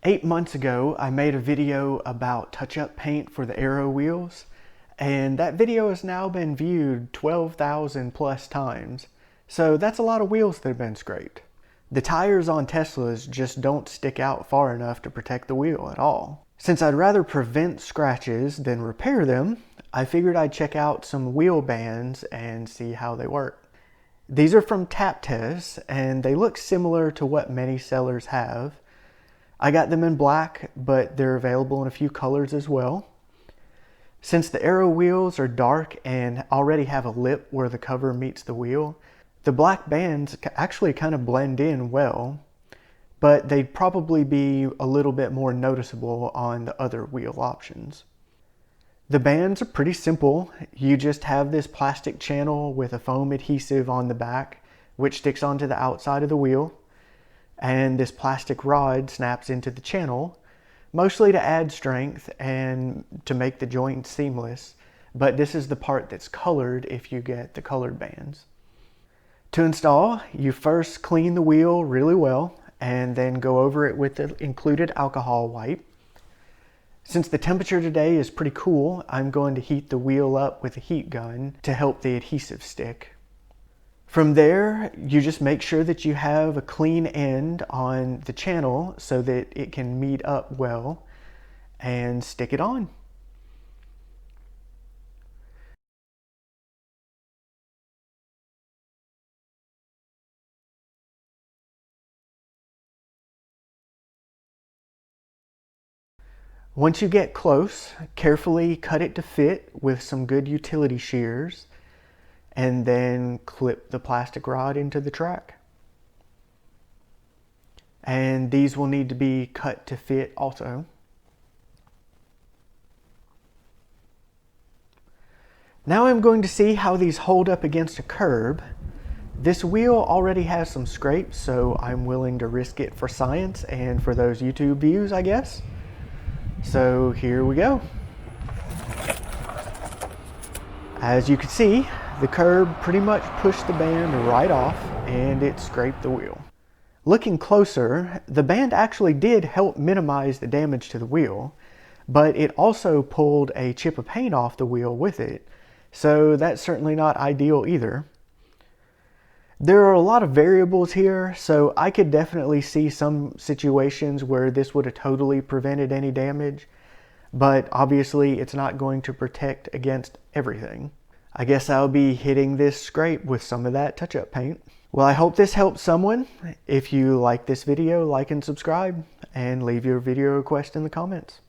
8 months ago, I made a video about touch-up paint for the aero wheels, and that video has now been viewed 12,000 plus times. So that's a lot of wheels that have been scraped. The tires on Teslas just don't stick out far enough to protect the wheel at all. Since I'd rather prevent scratches than repair them, I figured I'd check out some wheel bands and see how they work. These are from Tap Test, and they look similar to what many sellers have. I got them in black, but they're available in a few colors as well. Since the aero wheels are dark and already have a lip where the cover meets the wheel, the black bands actually kind of blend in well, but they'd probably be a little bit more noticeable on the other wheel options. The bands are pretty simple. You just have this plastic channel with a foam adhesive on the back, which sticks onto the outside of the wheel. And this plastic rod snaps into the channel, mostly to add strength and to make the joint seamless, but this is the part that's colored if you get the colored bands. To install, you first clean the wheel really well and then go over it with the included alcohol wipe. Since the temperature today is pretty cool, I'm going to heat the wheel up with a heat gun to help the adhesive stick. From there, you just make sure that you have a clean end on the channel so that it can meet up well, and stick it on. Once you get close, carefully cut it to fit with some good utility shears, and then clip the plastic rod into the track. And these will need to be cut to fit also. Now I'm going to see how these hold up against a curb. This wheel already has some scrapes, so I'm willing to risk it for science and for those YouTube views, I guess. So here we go. As you can see, the curb pretty much pushed the band right off and it scraped the wheel. Looking closer, the band actually did help minimize the damage to the wheel, but it also pulled a chip of paint off the wheel with it, so that's certainly not ideal either. There are a lot of variables here, so I could definitely see some situations where this would have totally prevented any damage, but obviously it's not going to protect against everything. I guess I'll be hitting this scrape with some of that touch-up paint. Well, I hope this helps someone. If you like this video, like and subscribe, and leave your video request in the comments.